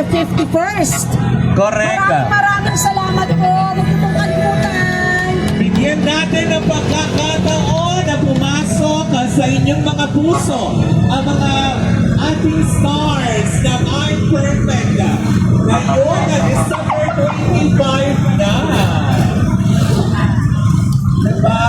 51st. Correct. Maraming salamat po. Huwag niyo pong kalimutan. Bigyan natin ng pagkakataon na pumasok sa inyong mga puso ang mga ating stars na are perfect. Ngayon na December 25 na. Diba?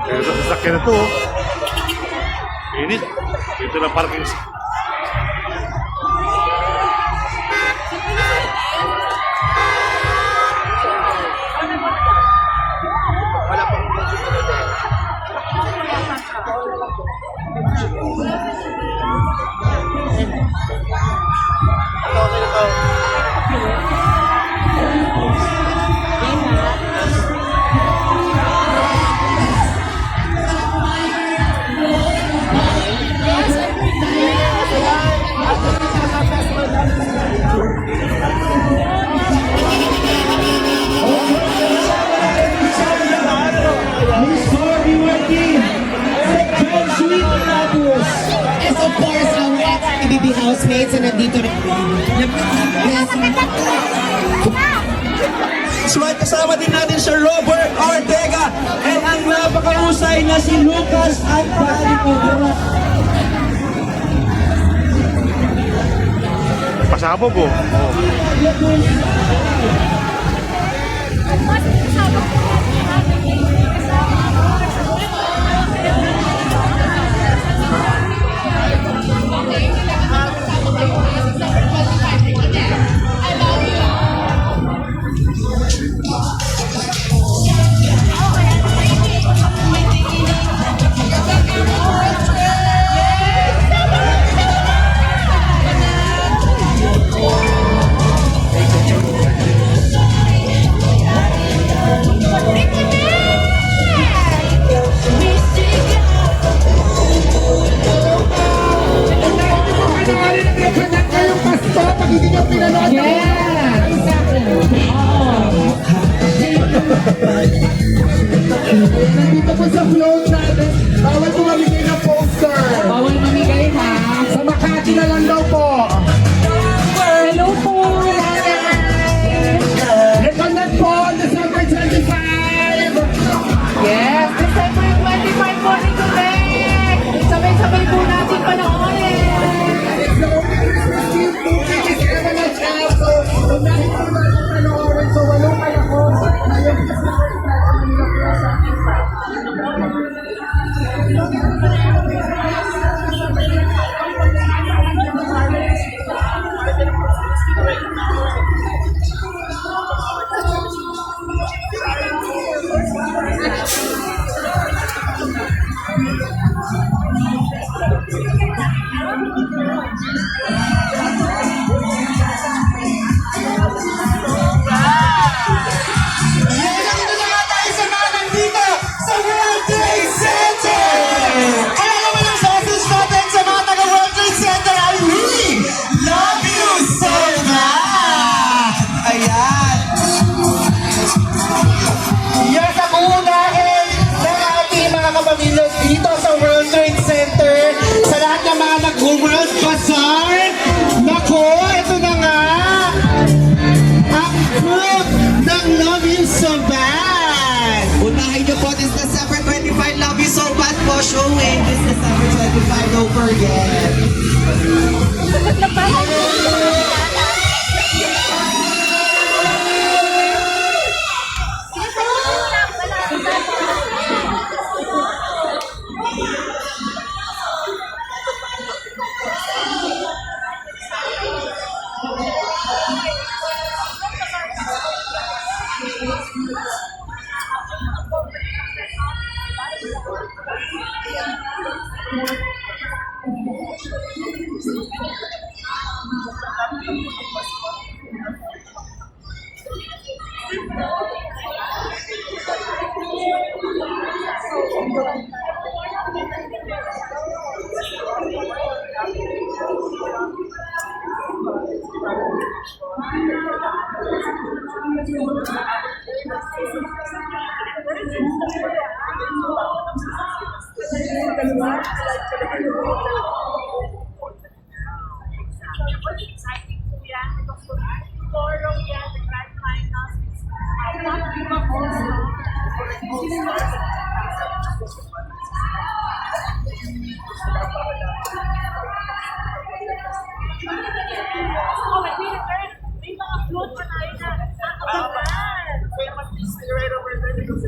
Kaya sa sasakyan na ito, init. Ito na parking. PBB housemates na nandito rin. So at kasama din natin si Robert Ortega at ang napakahusay na si Lucas at Dali Odora. Pasabog oh. Nandito po sa float natin, bawal po mamigay ng poster. Bawal mamigay ha. Sa Makati na lang daw po. Hello po. Reconnect po on December 25. Yes, December 25 po nito next. Sabay-sabay po natin panoorin. It's the only Christmas gift po is ever na chance. So, kung dahil po natin panoorin, so walong kayo ko. Ngayon, December 25, Manila po sa dito sa World Trade Center, sa lahat ng mga nag-World Bazaar. Nako, ito na nga ang proof ng Love You So Bad. Unahin niyo po this December 25, Love You So Bad po, showing this December 25, don't forget. Exciting po yan. Tomorrow yan, the grand finals. Not give up also. Oh, may mga float pa tayo na. Nakakabalan. Kaya mas busy right over there because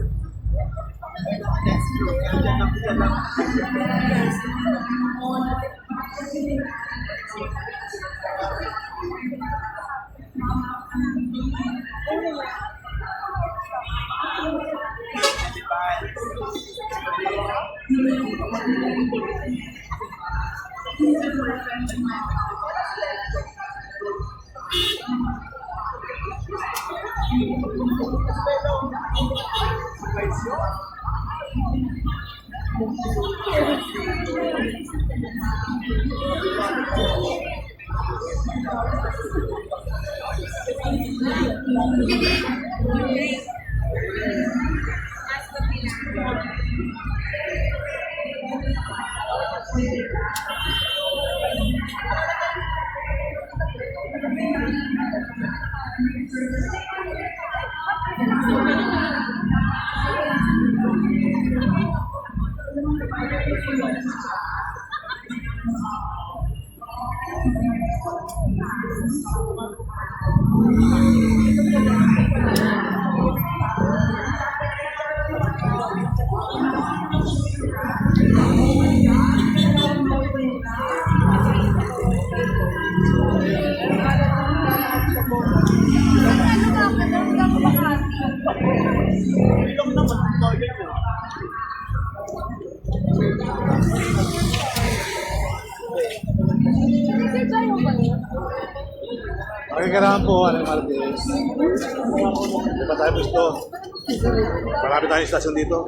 Magkakaroon po, Aling Martes. Di ba tayo gusto? Marami tayong istasyon dito.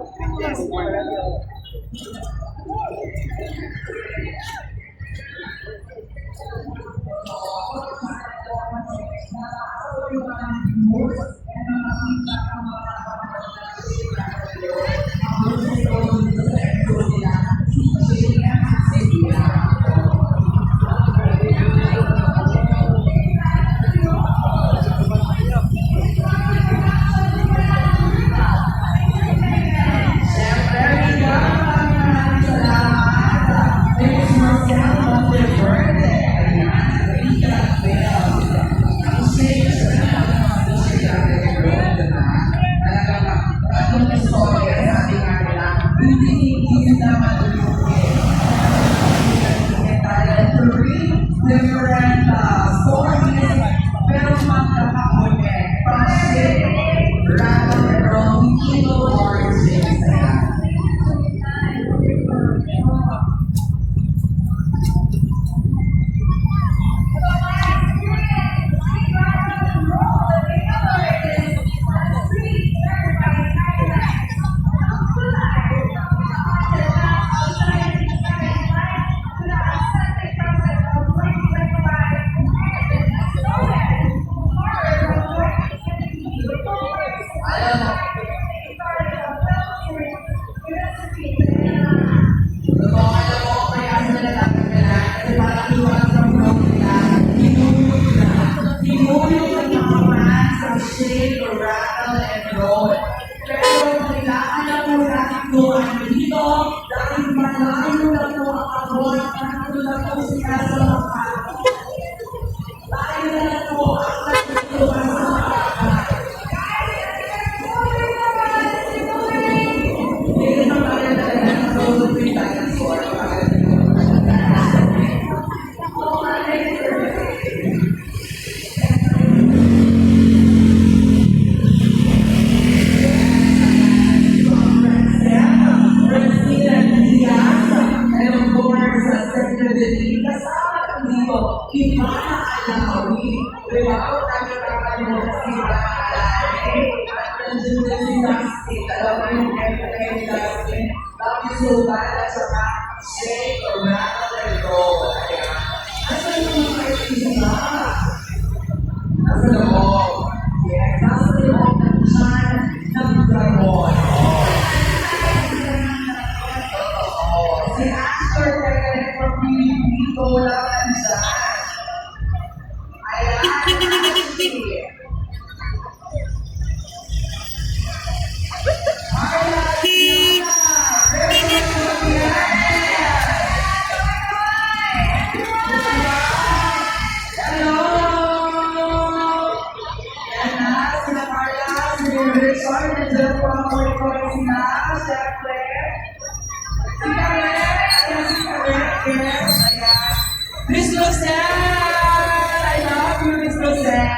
Miss Rosette! I love you, Miss Rosette!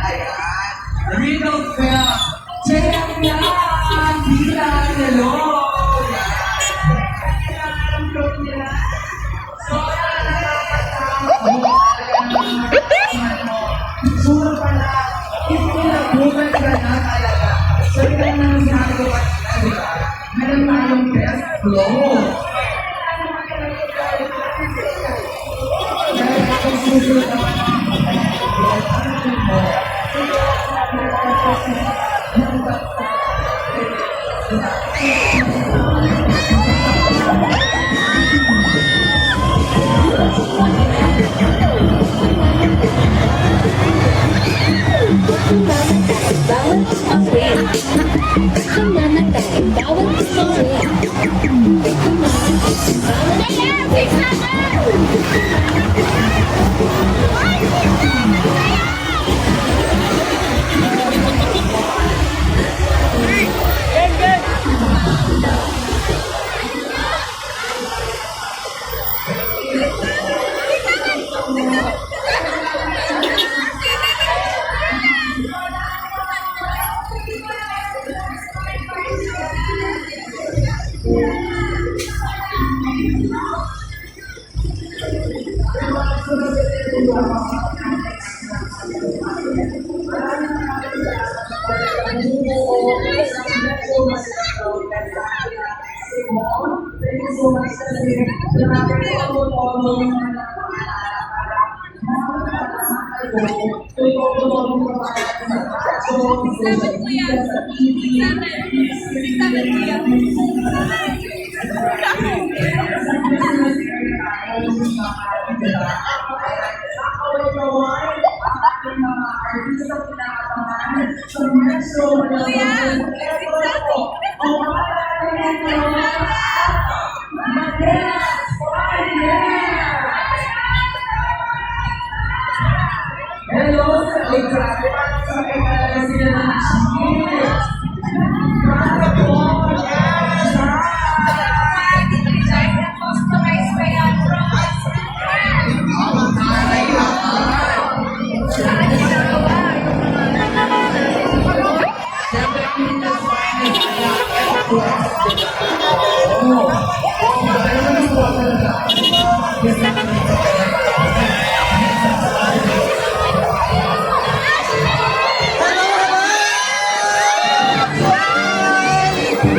Ayan. Riddle Bell. Check yan! Tita, hello! Sura pala, ipinabugan ka na talaga. So, ito na ginagawa na, di ba? Meron tayong best flow.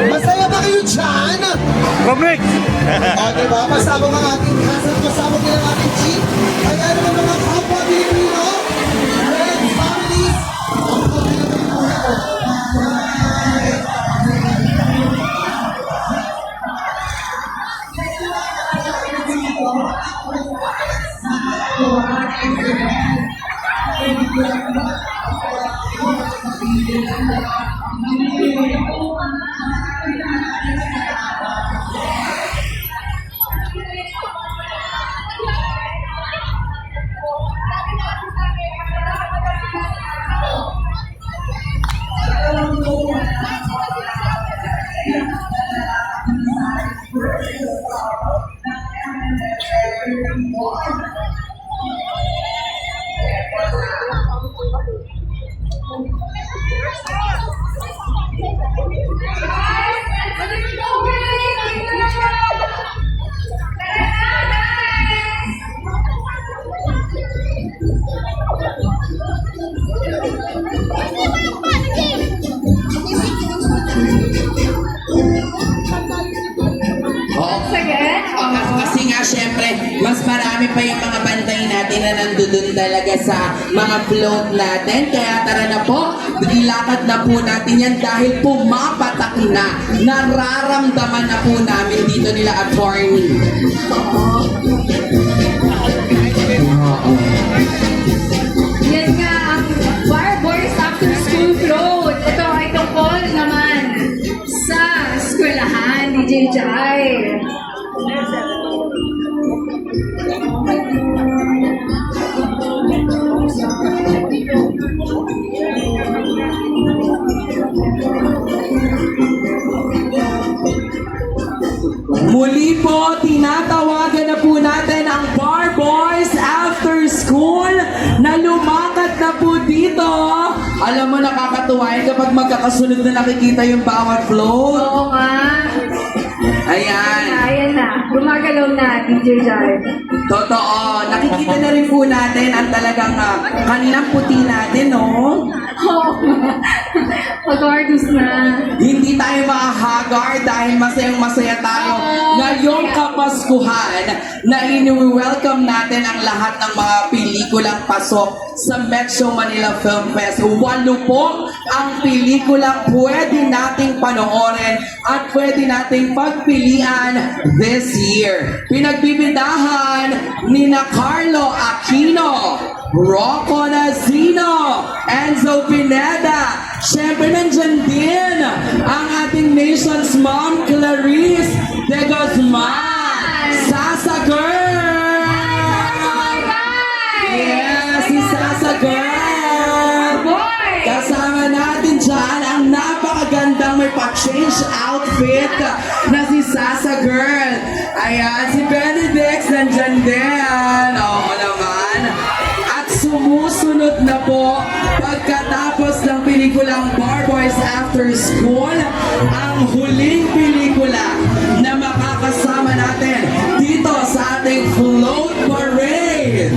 Masaya ba kayo dyan? Romnick! O, diba? Pasama mga ating kasal, pasama din ang ating chief. Kaya naman mga kapwa Pilipino, friends, families, ang pagkakataon po ito. Kasi nga syempre, mas marami pa yung mga bantay natin na nandun talaga sa mga float natin. Kaya tara na po, ilakad na po natin yan dahil pumapatak na. Nararamdaman na po namin dito nila attorney. Yan nga ang Bar Boys After School Float. Ito ay tungkol naman sa eskwelahan ni JJ. Muli po, tinatawagan na po natin ang Bar Boys After School na lumakad na po dito. Alam mo, nakakatuwa yun kapag magkakasunod na nakikita yung bawat float. Oo nga. Ayan. Ayan na. Gumagalaw na, DJ Jar. Totoo. Nakikita na rin po natin ang talagang kaninang puti natin, no? Oo nga. Pag-artist na. Hindi tayo mahahagar dahil masayang-masaya tayo. Ngayong Kapaskuhan na ini-welcome natin ang lahat ng mga pelikulang pasok sa Metro Manila Film Fest. 8 po ang pelikulang pwede nating panoorin at pwede nating pagpilian this year. Pinagbibidahan ni na Carlo Aquino, Rocco Nazino, Enzo Pineda. Siyempre nandyan din ang ating nation's mom, Clarice de Guzman. Sasa Girl! Yes, si Sasa Girl! Kasama natin dyan ang napakagandang may pa-change outfit na si Sasa Girl. Ayan, si Benedict nandyan din. Oo naman. At sumusunod na po pagkatapos ng pelikulang Bar Boys After School, ang huling pelikula na makakasama natin dito sa ating Float Parade.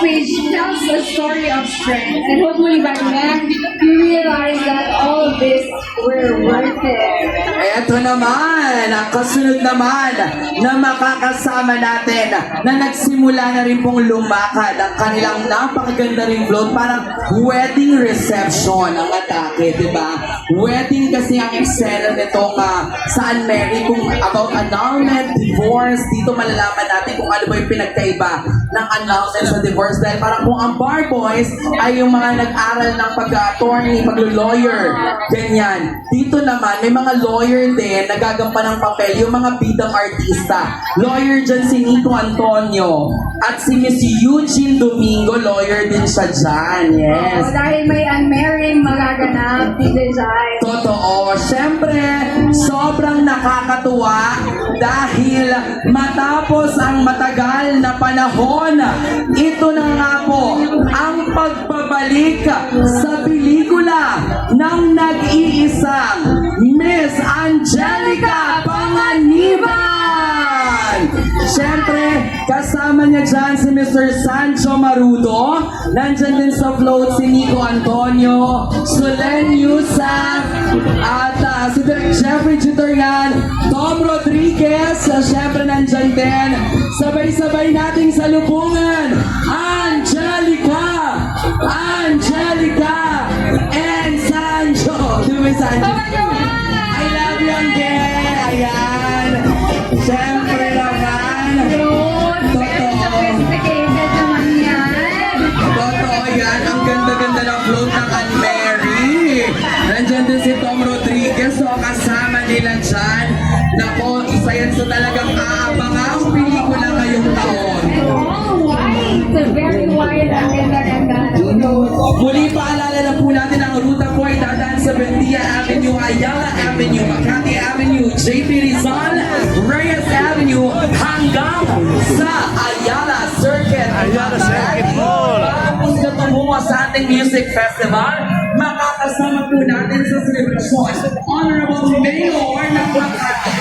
which tells a story of strength. And hopefully by the end, you realize that all of this were worth it. Eto naman, ang kasunod naman na makakasama natin na nagsimula na rin pong lumakad ang kanilang napakaganda ring float, parang wedding reception ang atake, di ba? Wedding kasi ang eksena nito sa Anne Mary kung about annulment, divorce, dito malalaman natin kung ano ba yung pinagkaiba ng annulment sa divorce dahil parang kung ang bar boys ay yung mga nag-aral ng pag-attorney, pag-lawyer, ganyan. Dito naman, may mga lawyer din nagagampan ng papel, yung mga bidang artista. Lawyer dyan si Nico Antonio at si Miss Eugene Domingo, lawyer din siya dyan. Yes. So, dahil may unmarried magaganap, DJ Jai. Totoo. Siyempre, sobrang nakakatuwa dahil matapos ang matagal na panahon, ito na nga po ang pagbabalik sa pelikula ng nag-iisang Miss Angelica Panganiban! Siyempre, kasama niya dyan si Mr. Sancho Marudo. Nandyan din sa float si Nico Antonio, Solen Yusaf, at si Direk Jeffrey Jutorian, Tom Rodriguez, siyempre nandyan din. Sabay-sabay nating salubungan, Angelica, and Sancho. Do we, Sancho? I love you, Angel. Ayan. Siyempre naman. Very sophisticated naman yan. Totoo yan. Ang ganda-ganda ng float ng Anne Mary. Nandyan din si Tom Rodriguez. So kasama nila dyan. Nako, isa yan sa talagang aabangang pelikula ngayong taon. All white. Very white. Ang ganda-ganda. Muli paalala na po natin ang ruta po ay dadaan sa Bendia Avenue, Ayala Avenue, Makati Avenue, JP Rizal, Reyes Avenue, hanggang sa Ayala Circuit. Ayala Circuit Mall. Tapos na tumungo sa ating music festival, makakasama po natin sa celebration Honorable Mayor ng Makati,